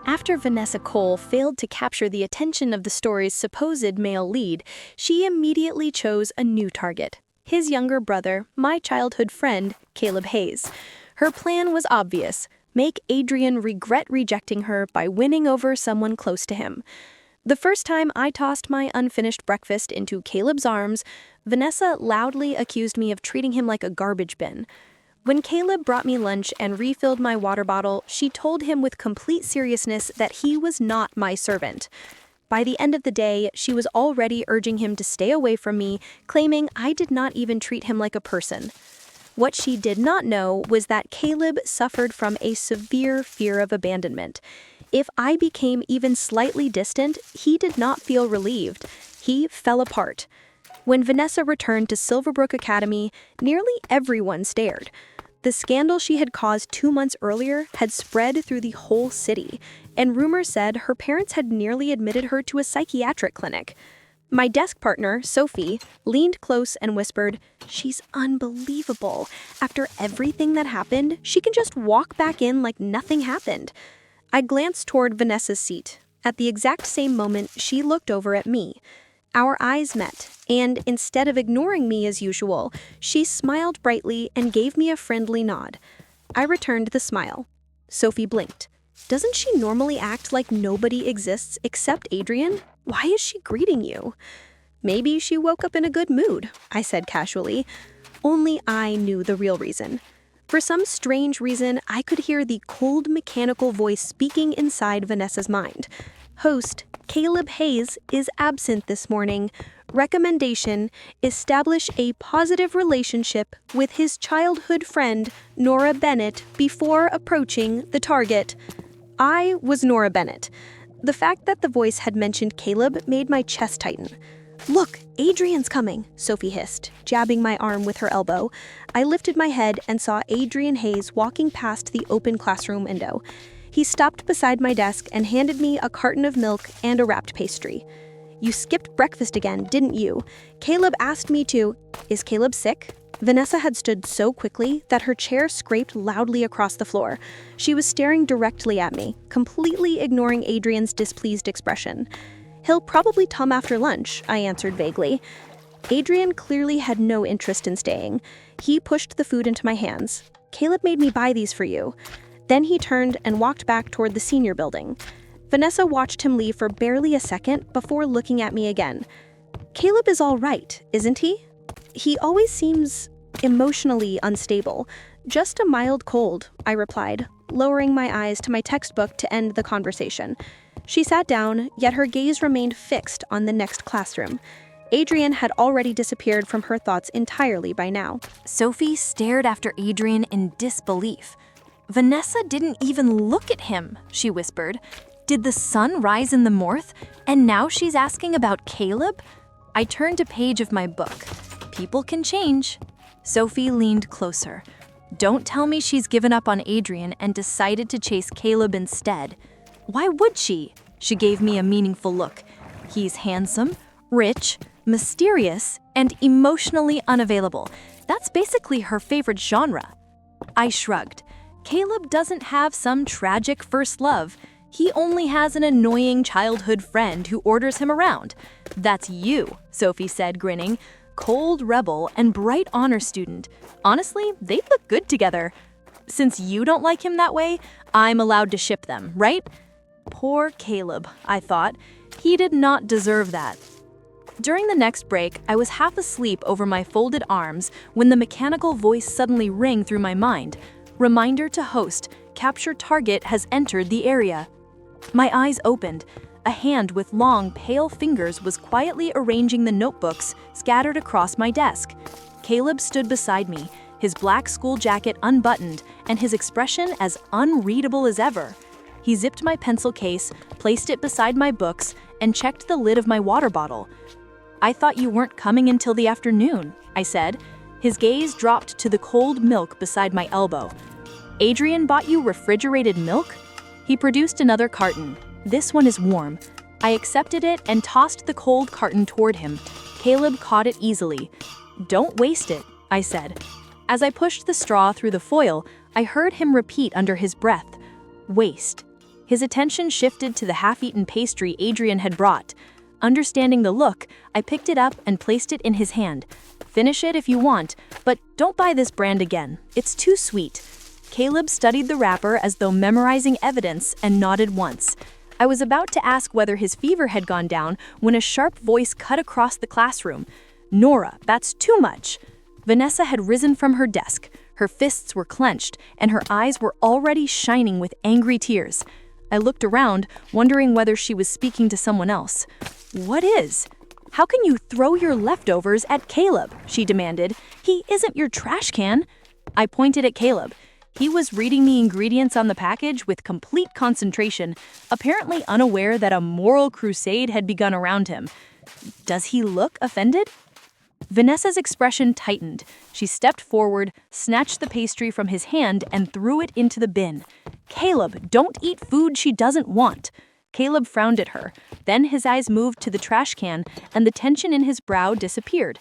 After Vanessa Cole failed to capture the attention of the story's supposed male lead, she immediately chose a new target: his younger brother, my childhood friend, Caleb Hayes. Her plan was obvious: make Adrian regret rejecting her by winning over someone close to him. The first time I tossed my unfinished breakfast into Caleb's arms, Vanessa loudly accused me of treating him like a garbage bin. When Caleb brought me lunch and refilled my water bottle, she told him with complete seriousness that he was not my servant. By the end of the day, she was already urging him to stay away from me, claiming I did not even treat him like a person. What she did not know was that Caleb suffered from a severe fear of abandonment. If I became even slightly distant, he did not feel relieved. He fell apart. When Vanessa returned to Silverbrook Academy, nearly everyone stared. The scandal she had caused 2 months earlier had spread through the whole city, and rumors said her parents had nearly admitted her to a psychiatric clinic. My desk partner, Sophie, leaned close and whispered, "She's unbelievable. After everything that happened, she can just walk back in like nothing happened." I glanced toward Vanessa's seat. At the exact same moment, she looked over at me. Our eyes met, and instead of ignoring me as usual, she smiled brightly and gave me a friendly nod. I returned the smile. Sophie blinked. "Doesn't she normally act like nobody exists except Adrian? Why is she greeting you?" "Maybe she woke up in a good mood," I said casually. Only I knew the real reason. For some strange reason, I could hear the cold mechanical voice speaking inside Vanessa's mind. "Host, Caleb Hayes is absent this morning. Recommendation: establish a positive relationship with his childhood friend, Nora Bennett, before approaching the target." I was Nora Bennett. The fact that the voice had mentioned Caleb made my chest tighten. "Look, Adrian's coming," Sophie hissed, jabbing my arm with her elbow. I lifted my head and saw Adrian Hayes walking past the open classroom window. He stopped beside my desk and handed me a carton of milk and a wrapped pastry. "You skipped breakfast again, didn't you? Caleb asked me to." "Is Caleb sick?" Vanessa had stood so quickly that her chair scraped loudly across the floor. She was staring directly at me, completely ignoring Adrian's displeased expression. "He'll probably come after lunch," I answered vaguely. Adrian clearly had no interest in staying. He pushed the food into my hands. "Caleb made me buy these for you." Then he turned and walked back toward the senior building. Vanessa watched him leave for barely a second before looking at me again. "Caleb is all right, isn't he?" "He always seems emotionally unstable. Just a mild cold," I replied, lowering my eyes to my textbook to end the conversation. She sat down, yet her gaze remained fixed on the next classroom. Adrian had already disappeared from her thoughts entirely by now. Sophie stared after Adrian in disbelief. "Vanessa didn't even look at him," she whispered. "Did the sun rise in the north, and now she's asking about Caleb?" I turned a page of my book. People can change. Sophie leaned closer. "Don't tell me she's given up on Adrian and decided to chase Caleb instead. Why would she?" She gave me a meaningful look. "He's handsome, rich, mysterious, and emotionally unavailable. That's basically her favorite genre." I shrugged. "Caleb doesn't have some tragic first love. He only has an annoying childhood friend who orders him around." "That's you," Sophie said, grinning. "Cold rebel and bright honor student. Honestly, they'd look good together. Since you don't like him that way, I'm allowed to ship them, right?" Poor Caleb, I thought. He did not deserve that. During the next break, I was half asleep over my folded arms when the mechanical voice suddenly rang through my mind. "Reminder to host, capture target has entered the area." My eyes opened. A hand with long, pale fingers was quietly arranging the notebooks scattered across my desk. Caleb stood beside me, his black school jacket unbuttoned and his expression as unreadable as ever. He zipped my pencil case, placed it beside my books, and checked the lid of my water bottle. "I thought you weren't coming until the afternoon," I said. His gaze dropped to the cold milk beside my elbow. "Adrian bought you refrigerated milk?" He produced another carton. "This one is warm." I accepted it and tossed the cold carton toward him. Caleb caught it easily. "Don't waste it," I said. As I pushed the straw through the foil, I heard him repeat under his breath, "Waste." His attention shifted to the half-eaten pastry Adrian had brought. Understanding the look, I picked it up and placed it in his hand. Finish it if you want, but don't buy this brand again. It's too sweet. Caleb studied the wrapper as though memorizing evidence and nodded once. I was about to ask whether his fever had gone down when a sharp voice cut across the classroom. "Nora, that's too much." Vanessa had risen from her desk. Her fists were clenched, and her eyes were already shining with angry tears. I looked around, wondering whether she was speaking to someone else. "What is? How can you throw your leftovers at Caleb?" she demanded. "He isn't your trash can." I pointed at Caleb. He was reading the ingredients on the package with complete concentration, apparently unaware that a moral crusade had begun around him. Does he look offended? Vanessa's expression tightened. She stepped forward, snatched the pastry from his hand, and threw it into the bin. "Caleb, don't eat food she doesn't want." Caleb frowned at her. Then his eyes moved to the trash can, and the tension in his brow disappeared.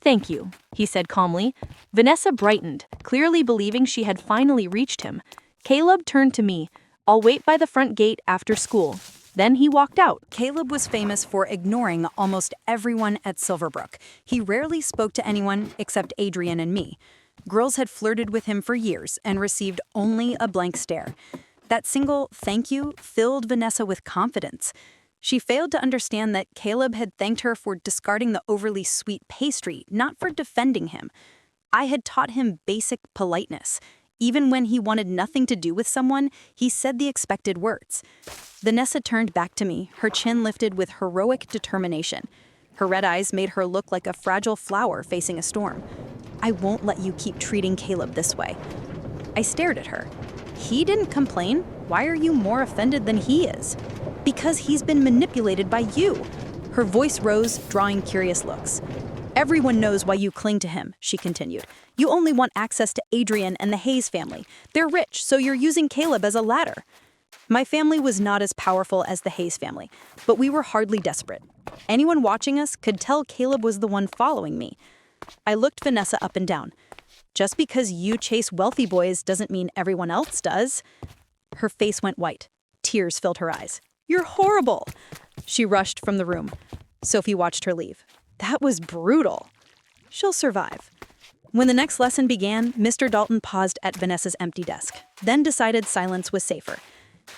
"Thank you," he said calmly. Vanessa brightened, clearly believing she had finally reached him. Caleb turned to me. "I'll wait by the front gate after school." Then he walked out. Caleb was famous for ignoring almost everyone at Silverbrook. He rarely spoke to anyone except Adrian and me. Girls had flirted with him for years and received only a blank stare. That single thank you filled Vanessa with confidence. She failed to understand that Caleb had thanked her for discarding the overly sweet pastry, not for defending him. I had taught him basic politeness. Even when he wanted nothing to do with someone, he said the expected words. Vanessa turned back to me, her chin lifted with heroic determination. Her red eyes made her look like a fragile flower facing a storm. "I won't let you keep treating Caleb this way." I stared at her. "He didn't complain. Why are you more offended than he is?" "Because he's been manipulated by you." Her voice rose, drawing curious looks. "Everyone knows why you cling to him," she continued. "You only want access to Adrian and the Hayes family. They're rich, so you're using Caleb as a ladder." My family was not as powerful as the Hayes family, but we were hardly desperate. Anyone watching us could tell Caleb was the one following me. I looked Vanessa up and down. "Just because you chase wealthy boys doesn't mean everyone else does." Her face went white. Tears filled her eyes. "You're horrible!" She rushed from the room. Sophie watched her leave. "That was brutal." "She'll survive." When the next lesson began, Mr. Dalton paused at Vanessa's empty desk, then decided silence was safer.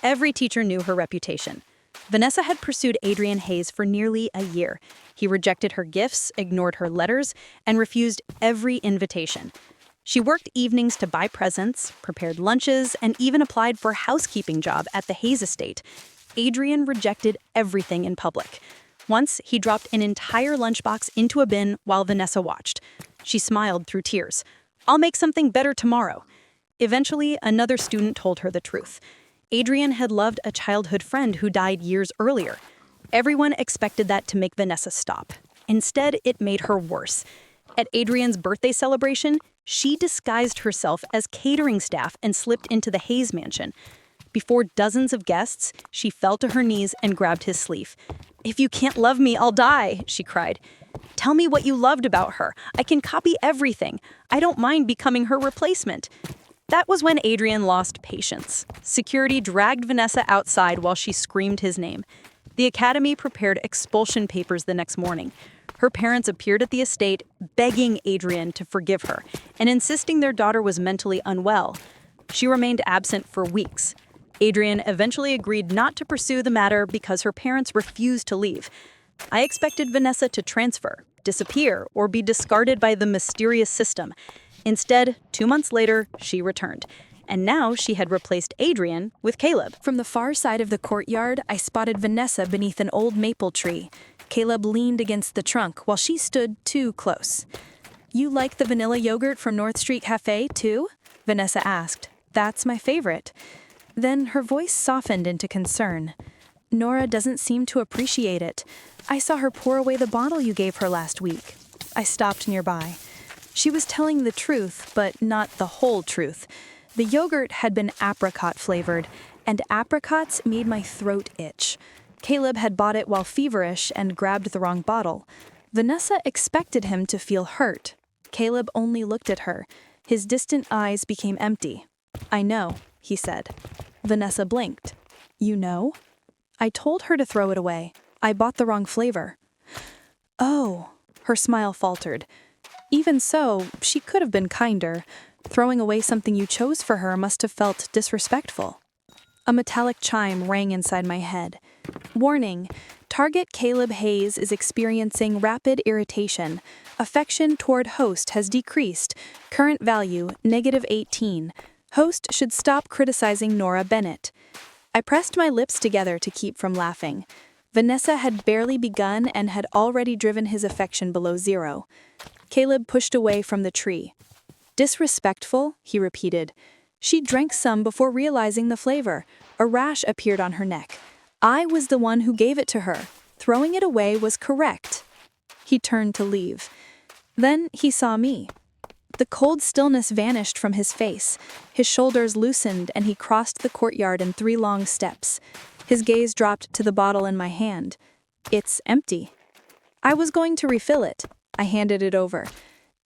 Every teacher knew her reputation. Vanessa had pursued Adrian Hayes for nearly a year. He rejected her gifts, ignored her letters, and refused every invitation. She worked evenings to buy presents, prepared lunches, and even applied for a housekeeping job at the Hayes estate. Adrian rejected everything in public. Once, he dropped an entire lunchbox into a bin while Vanessa watched. She smiled through tears. "I'll make something better tomorrow." Eventually, another student told her the truth. Adrian had loved a childhood friend who died years earlier. Everyone expected that to make Vanessa stop. Instead, it made her worse. At Adrian's birthday celebration, she disguised herself as catering staff and slipped into the Hayes mansion. Before dozens of guests, she fell to her knees and grabbed his sleeve. "If you can't love me, I'll die," she cried. "Tell me what you loved about her. I can copy everything. I don't mind becoming her replacement." That was when Adrian lost patience. Security dragged Vanessa outside while she screamed his name. The academy prepared expulsion papers the next morning. Her parents appeared at the estate, begging Adrian to forgive her and insisting their daughter was mentally unwell. She remained absent for weeks. Adrian eventually agreed not to pursue the matter because her parents refused to leave. I expected Vanessa to transfer, disappear, or be discarded by the mysterious system. Instead, 2 months later, she returned. And now she had replaced Adrian with Caleb. From the far side of the courtyard, I spotted Vanessa beneath an old maple tree. Caleb leaned against the trunk while she stood too close. "You like the vanilla yogurt from North Street Cafe, too?" Vanessa asked. "That's my favorite." Then her voice softened into concern. "Nora doesn't seem to appreciate it. I saw her pour away the bottle you gave her last week." I stopped nearby. She was telling the truth, but not the whole truth. The yogurt had been apricot-flavored, and apricots made my throat itch. Caleb had bought it while feverish and grabbed the wrong bottle. Vanessa expected him to feel hurt. Caleb only looked at her. His distant eyes became empty. "I know," he said. Vanessa blinked. You know? I told her to throw it away. I bought the wrong flavor. Oh, her smile faltered. Even so, she could have been kinder. Throwing away something you chose for her must have felt disrespectful. A metallic chime rang inside my head. Warning, target Caleb Hayes is experiencing rapid irritation. Affection toward host has decreased. Current value, -18. Host should stop criticizing Nora Bennett. I pressed my lips together to keep from laughing. Vanessa had barely begun and had already driven his affection below 0. Caleb pushed away from the tree. Disrespectful, he repeated. She drank some before realizing the flavor. A rash appeared on her neck. I was the one who gave it to her. Throwing it away was correct. He turned to leave. Then he saw me. The cold stillness vanished from his face. His shoulders loosened and he crossed the courtyard in 3 long steps. His gaze dropped to the bottle in my hand. It's empty. I was going to refill it. I handed it over.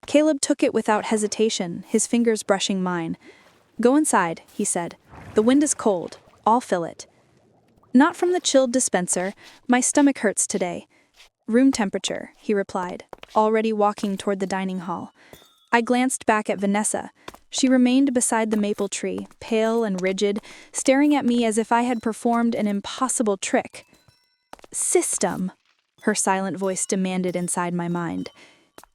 Caleb took it without hesitation, his fingers brushing mine. Go inside, he said. The wind is cold. I'll fill it. Not from the chilled dispenser. My stomach hurts today. Room temperature, he replied, already walking toward the dining hall. I glanced back at Vanessa. She remained beside the maple tree, pale and rigid, staring at me as if I had performed an impossible trick. System, her silent voice demanded inside my mind.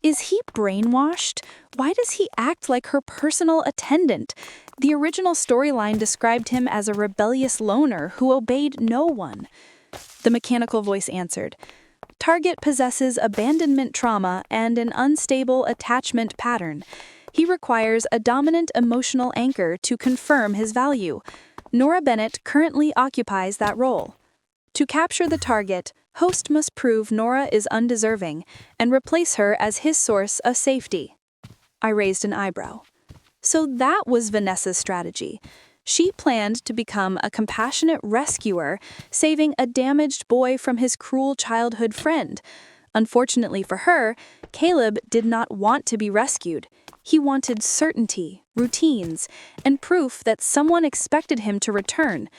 Is he brainwashed? Why does he act like her personal attendant? The original storyline described him as a rebellious loner who obeyed no one. The mechanical voice answered. Target possesses abandonment trauma and an unstable attachment pattern. He requires a dominant emotional anchor to confirm his value. Nora Bennett currently occupies that role. To capture the target, host must prove Nora is undeserving and replace her as his source of safety. I raised an eyebrow. So that was Vanessa's strategy. She planned to become a compassionate rescuer, saving a damaged boy from his cruel childhood friend. Unfortunately for her, Caleb did not want to be rescued. He wanted certainty, routines, and proof that someone expected him to return.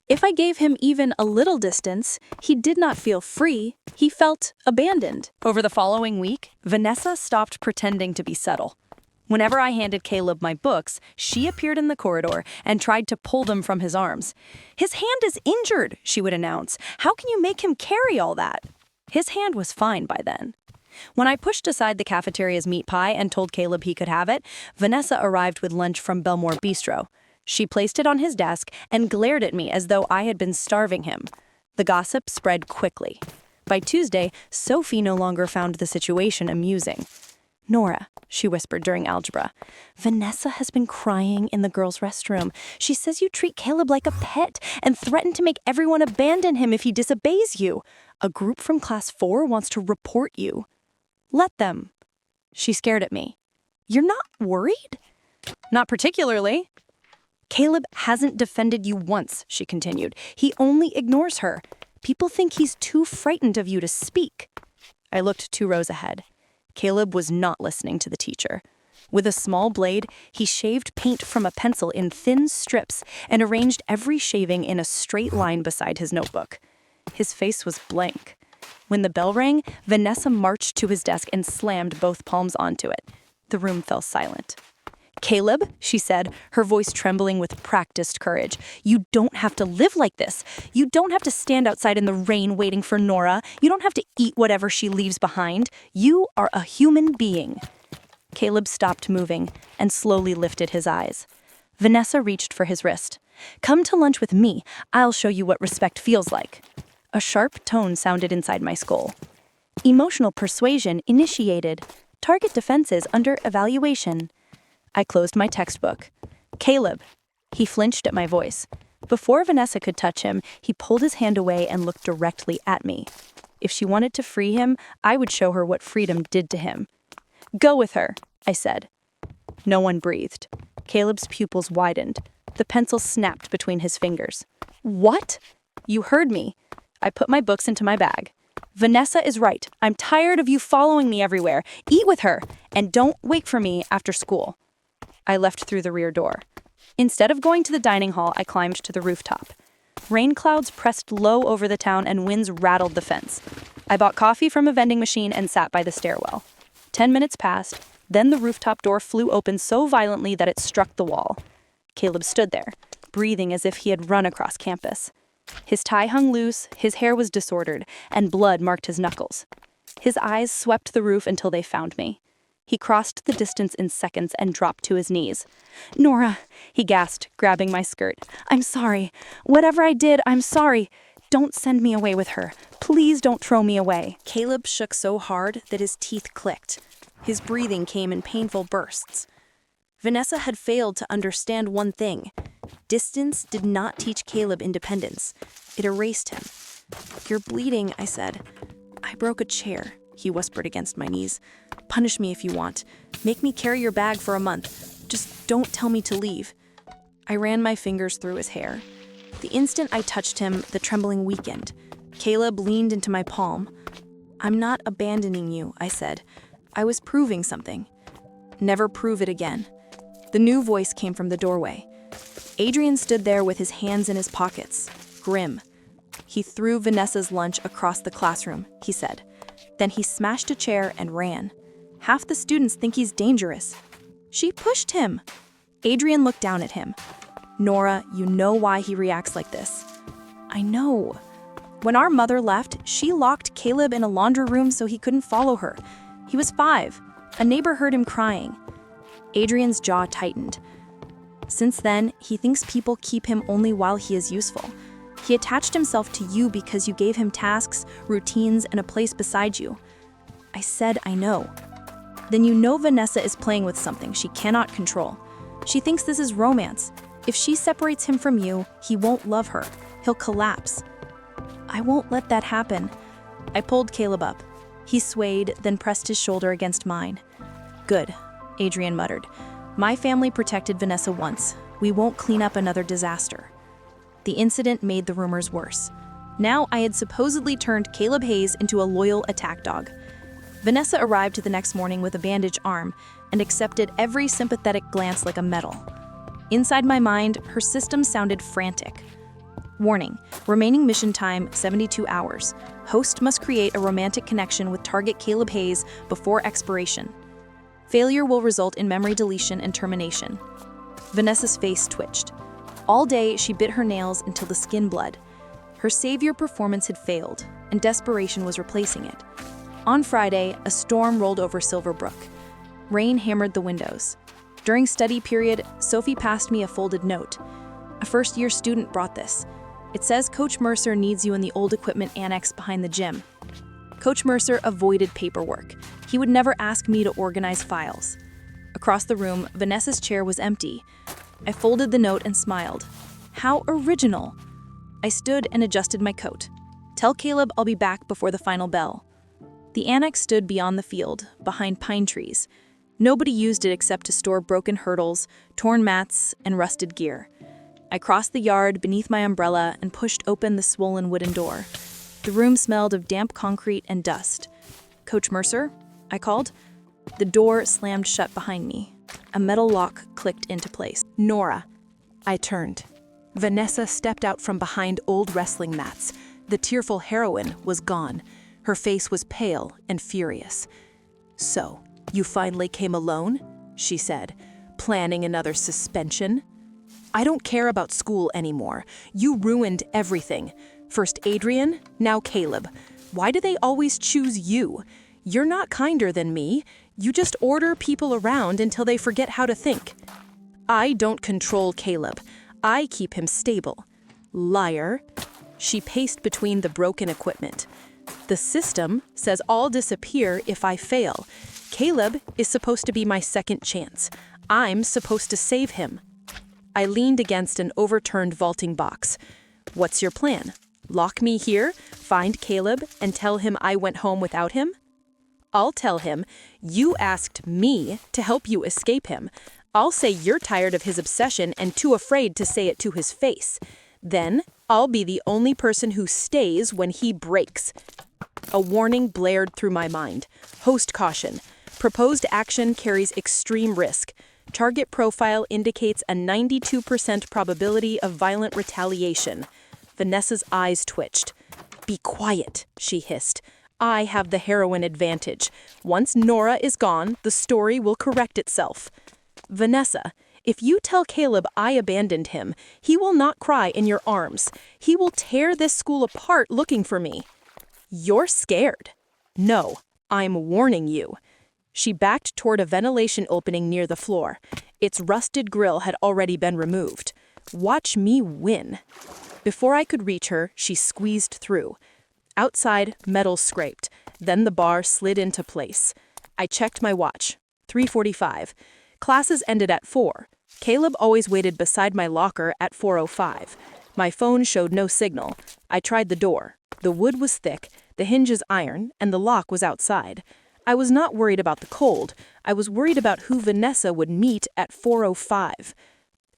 If I gave him even a little distance, he did not feel free. He felt abandoned. Over the following week, Vanessa stopped pretending to be subtle. Whenever I handed Caleb my books, she appeared in the corridor and tried to pull them from his arms. "His hand is injured," she would announce. "How can you make him carry all that?" His hand was fine by then. When I pushed aside the cafeteria's meat pie and told Caleb he could have it, Vanessa arrived with lunch from Belmore Bistro. She placed it on his desk and glared at me as though I had been starving him. The gossip spread quickly. By Tuesday, Sophie no longer found the situation amusing. "Nora," she whispered during algebra, "Vanessa has been crying in the girls' restroom. She says you treat Caleb like a pet and threaten to make everyone abandon him if he disobeys you. A group from class 4 wants to report you." "Let them." She stared at me. "You're not worried?" "Not particularly." "Caleb hasn't defended you once," she continued. "He only ignores her. People think he's too frightened of you to speak." I looked 2 rows ahead. Caleb was not listening to the teacher. With a small blade, he shaved paint from a pencil in thin strips and arranged every shaving in a straight line beside his notebook. His face was blank. When the bell rang, Vanessa marched to his desk and slammed both palms onto it. The room fell silent. "Caleb," she said, her voice trembling with practiced courage, "you don't have to live like this. You don't have to stand outside in the rain waiting for Nora. You don't have to eat whatever she leaves behind. You are a human being." Caleb stopped moving and slowly lifted his eyes. Vanessa reached for his wrist. "Come to lunch with me. I'll show you what respect feels like." A sharp tone sounded inside my skull. "Emotional persuasion initiated. Target defenses under evaluation." I closed my textbook. "Caleb." He flinched at my voice. Before Vanessa could touch him, he pulled his hand away and looked directly at me. If she wanted to free him, I would show her what freedom did to him. "Go with her," I said. No one breathed. Caleb's pupils widened. The pencil snapped between his fingers. "What?" "You heard me." I put my books into my bag. "Vanessa is right. I'm tired of you following me everywhere. Eat with her, and don't wait for me after school." I left through the rear door. Instead of going to the dining hall, I climbed to the rooftop. Rain clouds pressed low over the town and winds rattled the fence. I bought coffee from a vending machine and sat by the stairwell. 10 minutes passed, then the rooftop door flew open so violently that it struck the wall. Caleb stood there, breathing as if he had run across campus. His tie hung loose, his hair was disordered, and blood marked his knuckles. His eyes swept the roof until they found me. He crossed the distance in seconds and dropped to his knees. "Nora," he gasped, grabbing my skirt. "I'm sorry. Whatever I did, I'm sorry. Don't send me away with her. Please don't throw me away." Caleb shook so hard that his teeth clicked. His breathing came in painful bursts. Vanessa had failed to understand one thing. Distance did not teach Caleb independence. It erased him. "You're bleeding," I said. "I broke a chair," he whispered against my knees. "Punish me if you want. Make me carry your bag for a month. Just don't tell me to leave." I ran my fingers through his hair. The instant I touched him, the trembling weakened. Caleb leaned into my palm. "I'm not abandoning you," I said. "I was proving something." "Never prove it again." The new voice came from the doorway. Adrian stood there with his hands in his pockets, grim. "He threw Vanessa's lunch across the classroom," he said. Then he smashed a chair and ran. "Half the students think he's dangerous." "She pushed him." Adrian looked down at him. "Nora, you know why he reacts like this." "I know." "When our mother left, she locked Caleb in a laundry room so he couldn't follow her. He was 5. A neighbor heard him crying." Adrian's jaw tightened. "Since then, he thinks people keep him only while he is useful. He attached himself to you because you gave him tasks, routines, and a place beside you." I said, "I know." "Then you know Vanessa is playing with something she cannot control. She thinks this is romance. If she separates him from you, he won't love her. He'll collapse." "I won't let that happen." I pulled Caleb up. He swayed, then pressed his shoulder against mine. "Good," Adrian muttered. "My family protected Vanessa once. We won't clean up another disaster." The incident made the rumors worse. Now I had supposedly turned Caleb Hayes into a loyal attack dog. Vanessa arrived the next morning with a bandaged arm and accepted every sympathetic glance like a medal. Inside my mind, her system sounded frantic. Warning, remaining mission time 72 hours. Host must create a romantic connection with target Caleb Hayes before expiration. Failure will result in memory deletion and termination. Vanessa's face twitched. All day, she bit her nails until the skin bled. Her savior performance had failed, and desperation was replacing it. On Friday, a storm rolled over Silverbrook. Rain hammered the windows. During study period, Sophie passed me a folded note. A first-year student brought this. It says Coach Mercer needs you in the old equipment annex behind the gym. Coach Mercer avoided paperwork. He would never ask me to organize files. Across the room, Vanessa's chair was empty. I folded the note and smiled. How original! I stood and adjusted my coat. "Tell Caleb I'll be back before the final bell." The annex stood beyond the field, behind pine trees. Nobody used it except to store broken hurdles, torn mats, and rusted gear. I crossed the yard beneath my umbrella and pushed open the swollen wooden door. The room smelled of damp concrete and dust. "Coach Mercer?" I called. The door slammed shut behind me. A metal lock clicked into place. "Nora." I turned. Vanessa stepped out from behind old wrestling mats. The tearful heroine was gone. Her face was pale and furious. "So, you finally came alone?" she said. "Planning another suspension?" "I don't care about school anymore. You ruined everything. First Adrian, now Caleb. Why do they always choose you? You're not kinder than me. You just order people around until they forget how to think." "I don't control Caleb. I keep him stable." "Liar." She paced between the broken equipment. "The system says I'll disappear if I fail. Caleb is supposed to be my second chance. I'm supposed to save him." I leaned against an overturned vaulting box. "What's your plan? Lock me here, find Caleb, and tell him I went home without him?" "I'll tell him you asked me to help you escape him. I'll say you're tired of his obsession and too afraid to say it to his face. Then I'll be the only person who stays when he breaks." A warning blared through my mind. Host caution. Proposed action carries extreme risk. Target profile indicates a 92% probability of violent retaliation. Vanessa's eyes twitched. "Be quiet," she hissed. "I have the heroine advantage. Once Nora is gone, the story will correct itself." "Vanessa, if you tell Caleb I abandoned him, he will not cry in your arms. He will tear this school apart looking for me." "You're scared." "No, I'm warning you." She backed toward a ventilation opening near the floor. Its rusted grill had already been removed. "Watch me win." Before I could reach her, she squeezed through. Outside, metal scraped. Then the bar slid into place. I checked my watch. 3:45. Classes ended at 4. Caleb always waited beside my locker at 4:05. My phone showed no signal. I tried the door. The wood was thick, the hinges iron, and the lock was outside. I was not worried about the cold. I was worried about who Vanessa would meet at 4:05.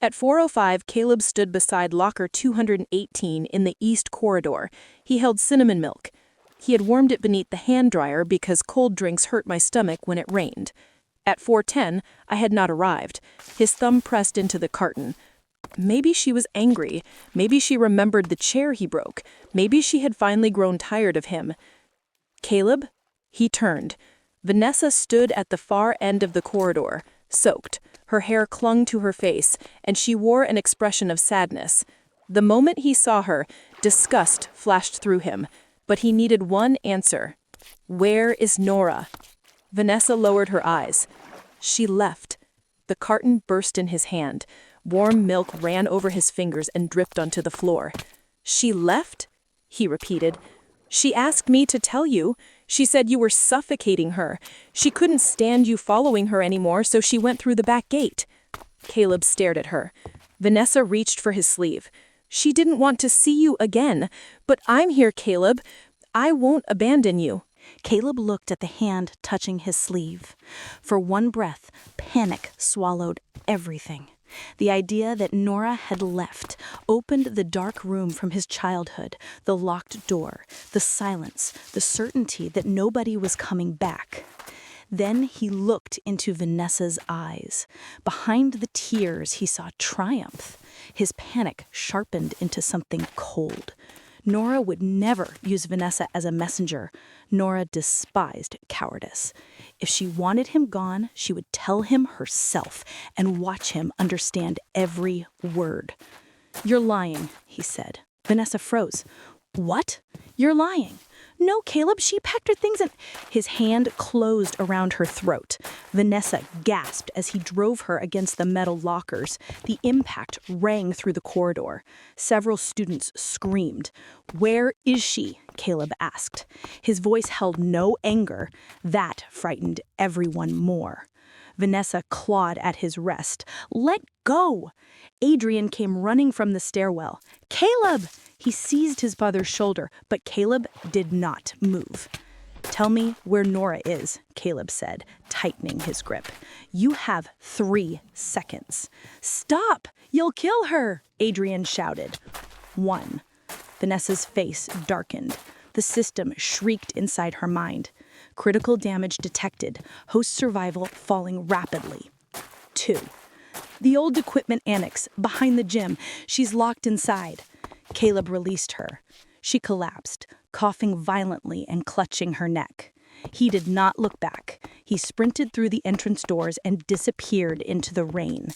At 4:05, Caleb stood beside locker 218 in the east corridor. He held cinnamon milk. He had warmed it beneath the hand dryer because cold drinks hurt my stomach when it rained. At 4:10, I had not arrived. His thumb pressed into the carton. Maybe she was angry. Maybe she remembered the chair he broke. Maybe she had finally grown tired of him. "Caleb?" He turned. Vanessa stood at the far end of the corridor, soaked. Her hair clung to her face, and she wore an expression of sadness. The moment he saw her, disgust flashed through him, but he needed one answer. "Where is Nora?" Vanessa lowered her eyes. "She left." The carton burst in his hand. Warm milk ran over his fingers and dripped onto the floor. "She left?" he repeated. "She asked me to tell you. She said you were suffocating her. She couldn't stand you following her anymore, so she went through the back gate." Caleb stared at her. Vanessa reached for his sleeve. "She didn't want to see you again. But I'm here, Caleb. I won't abandon you." Caleb looked at the hand touching his sleeve. For one breath, panic swallowed everything. The idea that Nora had left opened the dark room from his childhood, the locked door, the silence, the certainty that nobody was coming back. Then he looked into Vanessa's eyes. Behind the tears, he saw triumph. His panic sharpened into something cold. Nora would never use Vanessa as a messenger. Nora despised cowardice. If she wanted him gone, she would tell him herself and watch him understand every word. "You're lying," he said. Vanessa froze. "What? You're lying." "No, Caleb, she packed her things and—" His hand closed around her throat. Vanessa gasped as he drove her against the metal lockers. The impact rang through the corridor. Several students screamed. "Where is she?" Caleb asked. His voice held no anger. That frightened everyone more. Vanessa clawed at his wrist. "Let go!" Adrian came running from the stairwell. "Caleb!" He seized his brother's shoulder, but Caleb did not move. "Tell me where Nora is," Caleb said, tightening his grip. "You have 3 seconds." "Stop! You'll kill her!" Adrian shouted. 1. Vanessa's face darkened. The system shrieked inside her mind. Critical damage detected. Host survival falling rapidly. 2. The old equipment annex, behind the gym. She's locked inside. Caleb released her. She collapsed, coughing violently and clutching her neck. He did not look back. He sprinted through the entrance doors and disappeared into the rain.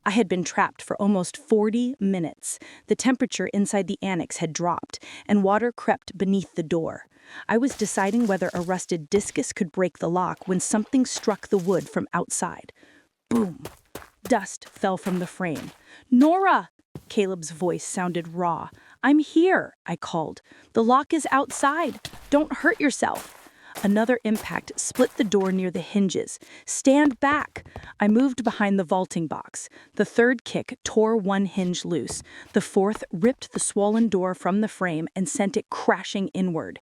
I had been trapped for almost 40 minutes. The temperature inside the annex had dropped, and water crept beneath the door. I was deciding whether a rusted discus could break the lock when something struck the wood from outside. Boom! Dust fell from the frame. "Nora!" Caleb's voice sounded raw. "I'm here," I called. "The lock is outside. Don't hurt yourself." Another impact split the door near the hinges. "Stand back!" I moved behind the vaulting box. The third kick tore one hinge loose. The fourth ripped the swollen door from the frame and sent it crashing inward.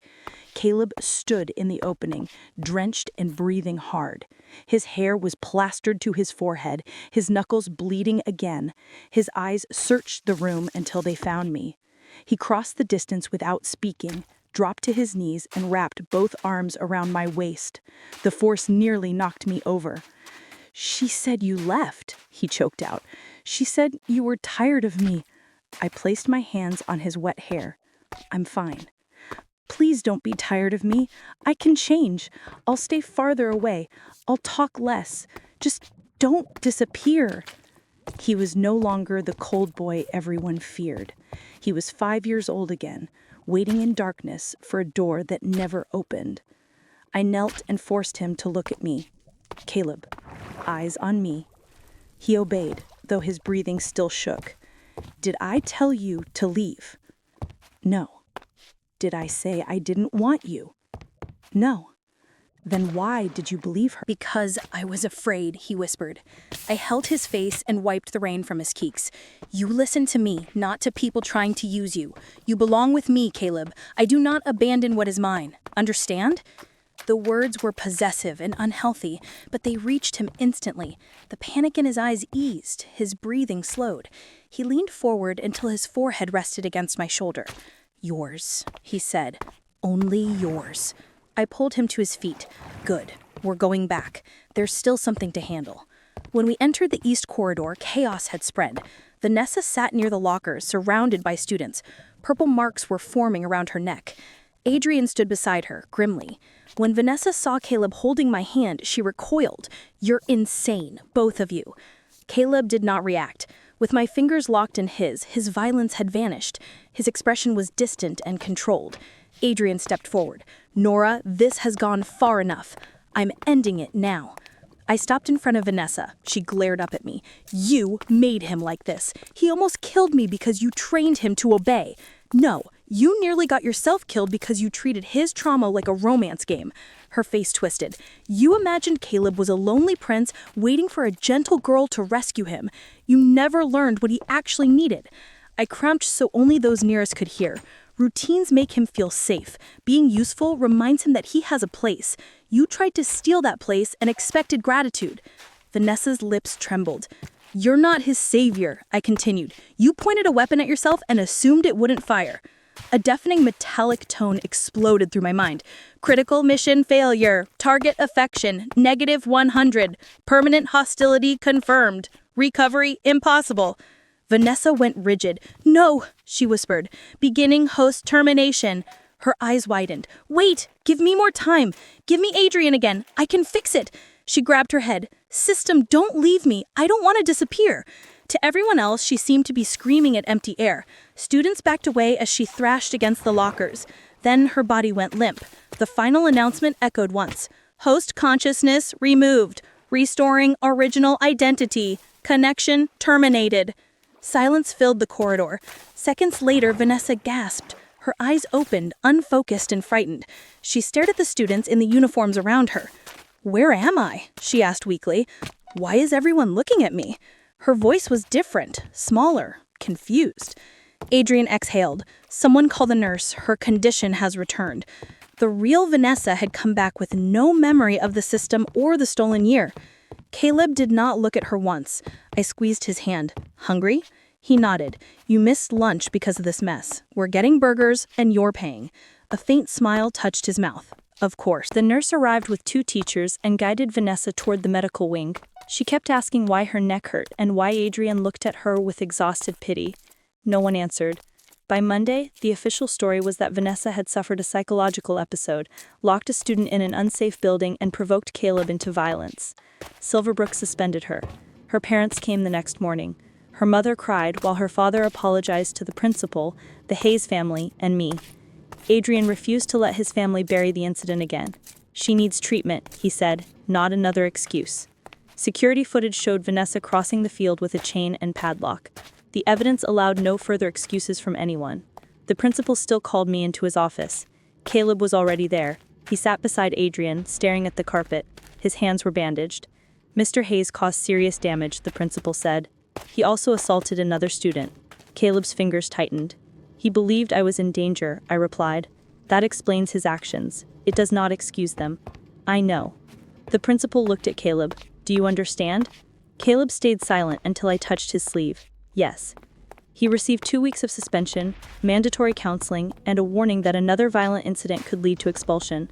Caleb stood in the opening, drenched and breathing hard. His hair was plastered to his forehead, his knuckles bleeding again. His eyes searched the room until they found me. He crossed the distance without speaking, dropped to his knees and wrapped both arms around my waist. The force nearly knocked me over. "She said you left," he choked out. "She said you were tired of me." I placed my hands on his wet hair. I'm fine. Please don't be tired of me. I can change. I'll stay farther away. I'll talk less. Just don't disappear. He was no longer the cold boy everyone feared. He was 5 years old again, waiting in darkness for a door that never opened. I knelt and forced him to look at me. Caleb, eyes on me. He obeyed, though his breathing still shook. Did I tell you to leave? No. Did I say I didn't want you? No. Then why did you believe her? Because I was afraid, he whispered. I held his face and wiped the rain from his cheeks. You listen to me, not to people trying to use you. You belong with me, Caleb. I do not abandon what is mine. Understand? The words were possessive and unhealthy, but they reached him instantly. The panic in his eyes eased, his breathing slowed. He leaned forward until his forehead rested against my shoulder. Yours, he said. Only yours. I pulled him to his feet. Good. We're going back. There's still something to handle. When we entered the east corridor, chaos had spread. Vanessa sat near the lockers, surrounded by students. Purple marks were forming around her neck. Adrian stood beside her, grimly. When Vanessa saw Caleb holding my hand, she recoiled. You're insane, both of you. Caleb did not react. With my fingers locked in his violence had vanished. His expression was distant and controlled. Adrian stepped forward. Nora, this has gone far enough. I'm ending it now. I stopped in front of Vanessa. She glared up at me. You made him like this. He almost killed me because you trained him to obey. No, you nearly got yourself killed because you treated his trauma like a romance game. Her face twisted. You imagined Caleb was a lonely prince waiting for a gentle girl to rescue him. You never learned what he actually needed. I crouched so only those nearest could hear. Routines make him feel safe. Being useful reminds him that he has a place. You tried to steal that place and expected gratitude. Vanessa's lips trembled. You're not his savior, I continued. You pointed a weapon at yourself and assumed it wouldn't fire. A deafening metallic tone exploded through my mind. Critical mission failure. Target affection. -100. Permanent hostility confirmed. Recovery impossible. Vanessa went rigid. No, she whispered. Beginning host termination. Her eyes widened. Wait, give me more time. Give me Adrian again. I can fix it. She grabbed her head. System, don't leave me. I don't want to disappear. To everyone else, she seemed to be screaming at empty air. Students backed away as she thrashed against the lockers. Then her body went limp. The final announcement echoed once. Host consciousness removed. Restoring original identity. Connection terminated. Silence filled the corridor. Seconds later, Vanessa gasped. Her eyes opened, unfocused and frightened. She stared at the students in the uniforms around her. Where am I? She asked weakly. Why is everyone looking at me? Her voice was different, smaller, confused. Adrian exhaled. Someone call the nurse. Her condition has returned. The real Vanessa had come back with no memory of the system or the stolen year. Caleb did not look at her once. I squeezed his hand. Hungry? He nodded. You missed lunch because of this mess. We're getting burgers, and you're paying. A faint smile touched his mouth. Of course. The nurse arrived with 2 teachers and guided Vanessa toward the medical wing. She kept asking why her neck hurt and why Adrian looked at her with exhausted pity. No one answered. By Monday, the official story was that Vanessa had suffered a psychological episode, locked a student in an unsafe building, and provoked Caleb into violence. Silverbrook suspended her. Her parents came the next morning. Her mother cried while her father apologized to the principal, the Hayes family, and me. Adrian refused to let his family bury the incident again. She needs treatment, he said, not another excuse. Security footage showed Vanessa crossing the field with a chain and padlock. The evidence allowed no further excuses from anyone. The principal still called me into his office. Caleb was already there. He sat beside Adrian, staring at the carpet. His hands were bandaged. Mr. Hayes caused serious damage, the principal said. He also assaulted another student. Caleb's fingers tightened. He believed I was in danger, I replied. That explains his actions. It does not excuse them. I know. The principal looked at Caleb. Do you understand? Caleb stayed silent until I touched his sleeve. Yes. He received 2 weeks of suspension, mandatory counseling, and a warning that another violent incident could lead to expulsion.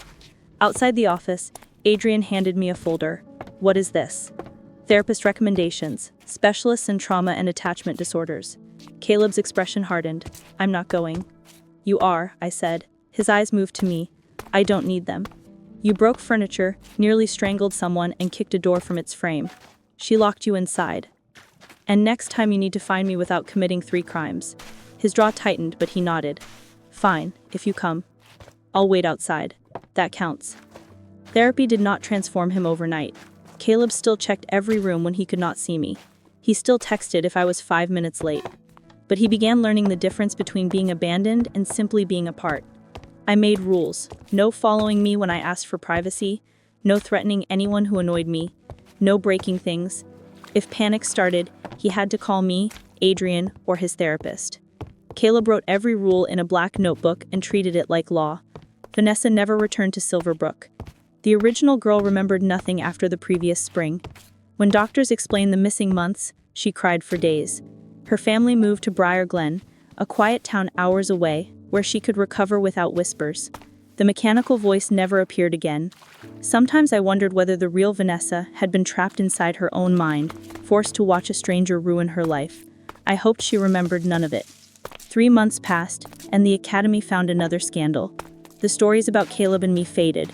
Outside the office, Adrian handed me a folder. What is this? Therapist recommendations, specialists in trauma and attachment disorders. Caleb's expression hardened. I'm not going. You are, I said. His eyes moved to me. I don't need them. You broke furniture, nearly strangled someone, and kicked a door from its frame. She locked you inside. And next time you need to find me without committing 3 crimes. His jaw tightened, but he nodded. Fine, if you come. I'll wait outside. That counts. Therapy did not transform him overnight. Caleb still checked every room when he could not see me. He still texted if I was 5 minutes late. But he began learning the difference between being abandoned and simply being apart. I made rules. No following me when I asked for privacy. No threatening anyone who annoyed me. No breaking things. If panic started, he had to call me, Adrian, or his therapist. Caleb wrote every rule in a black notebook and treated it like law. Vanessa never returned to Silverbrook. The original girl remembered nothing after the previous spring. When doctors explained the missing months, she cried for days. Her family moved to Briar Glen, a quiet town hours away, where she could recover without whispers. The mechanical voice never appeared again. Sometimes I wondered whether the real Vanessa had been trapped inside her own mind, forced to watch a stranger ruin her life. I hoped she remembered none of it. 3 months passed, and the academy found another scandal. The stories about Caleb and me faded.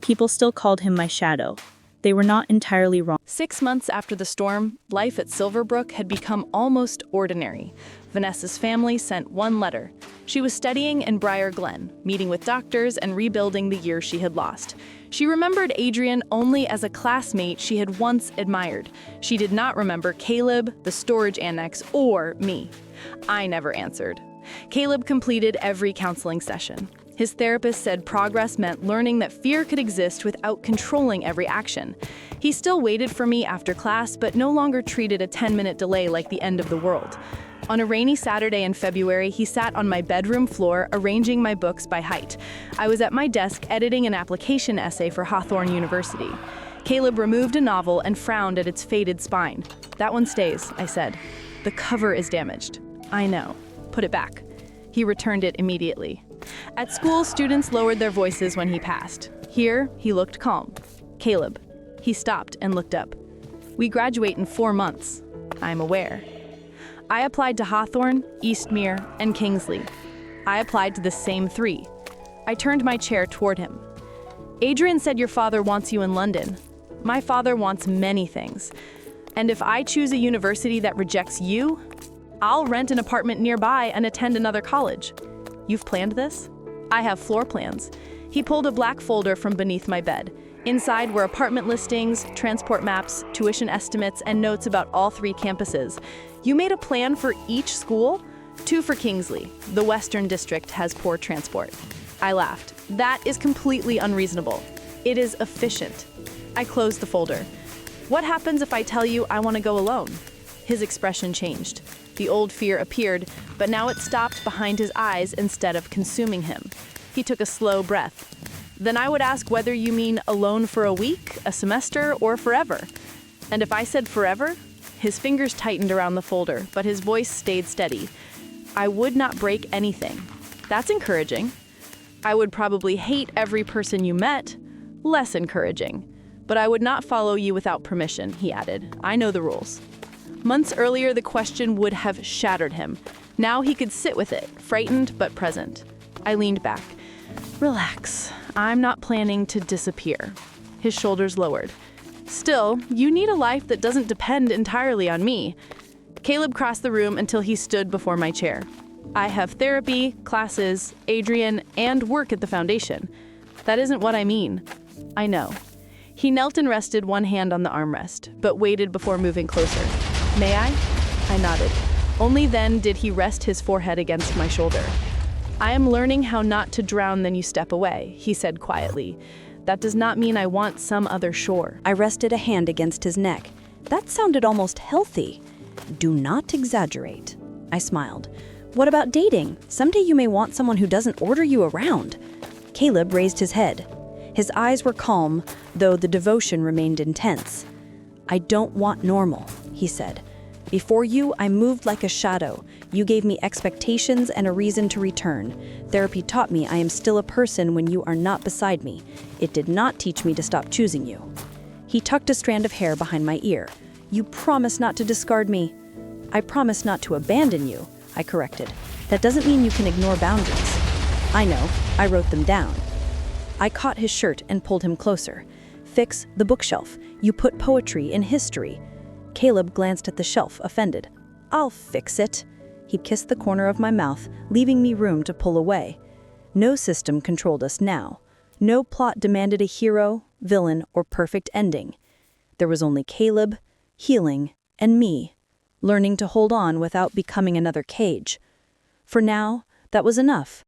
People still called him my shadow. They were not entirely wrong. 6 months after the storm, life at Silverbrook had become almost ordinary. Vanessa's family sent one letter. She was studying in Briar Glen, meeting with doctors and rebuilding the year she had lost. She remembered Adrian only as a classmate she had once admired. She did not remember Caleb, the storage annex, or me. I never answered. Caleb completed every counseling session. His therapist said progress meant learning that fear could exist without controlling every action. He still waited for me after class, but no longer treated a 10-minute delay like the end of the world. On a rainy Saturday in February, he sat on my bedroom floor, arranging my books by height. I was at my desk editing an application essay for Hawthorne University. Caleb removed a novel and frowned at its faded spine. That one stays, I said. The cover is damaged. I know. Put it back. He returned it immediately. At school, students lowered their voices when he passed. Here, he looked calm. Caleb. He stopped and looked up. We graduate in 4 months. I'm aware. I applied to Hawthorne, Eastmere, and Kingsley. I applied to the same 3. I turned my chair toward him. Adrian said your father wants you in London. My father wants many things. And if I choose a university that rejects you, I'll rent an apartment nearby and attend another college. You've planned this? I have floor plans. He pulled a black folder from beneath my bed. Inside were apartment listings, transport maps, tuition estimates, and notes about all 3 campuses. You made a plan for each school? 2 for Kingsley. The Western District has poor transport. I laughed. That is completely unreasonable. It is efficient. I closed the folder. What happens if I tell you I want to go alone? His expression changed. The old fear appeared, but now it stopped behind his eyes instead of consuming him. He took a slow breath. Then I would ask whether you mean alone for a week, a semester, or forever. And if I said forever, his fingers tightened around the folder, but his voice stayed steady. I would not break anything. That's encouraging. I would probably hate every person you met. Less encouraging. But I would not follow you without permission, he added. I know the rules. Months earlier, the question would have shattered him. Now he could sit with it, frightened but present. I leaned back. Relax. I'm not planning to disappear. His shoulders lowered. Still, you need a life that doesn't depend entirely on me. Caleb crossed the room until he stood before my chair. I have therapy, classes, Adrian, and work at the foundation. That isn't what I mean. I know. He knelt and rested one hand on the armrest, but waited before moving closer. May I? I nodded. Only then did he rest his forehead against my shoulder. I am learning how not to drown then you step away, he said quietly. That does not mean I want some other shore. I rested a hand against his neck. That sounded almost healthy. Do not exaggerate. I smiled. What about dating? Someday you may want someone who doesn't order you around. Caleb raised his head. His eyes were calm, though the devotion remained intense. I don't want normal, he said. Before you, I moved like a shadow. You gave me expectations and a reason to return. Therapy taught me I am still a person when you are not beside me. It did not teach me to stop choosing you. He tucked a strand of hair behind my ear. You promised not to discard me. I promise not to abandon you, I corrected. That doesn't mean you can ignore boundaries. I know, I wrote them down. I caught his shirt and pulled him closer. Fix the bookshelf. You put poetry in history. Caleb glanced at the shelf, offended. I'll fix it. He kissed the corner of my mouth, leaving me room to pull away. No system controlled us now. No plot demanded a hero, villain, or perfect ending. There was only Caleb, healing, and me, learning to hold on without becoming another cage. For now, that was enough.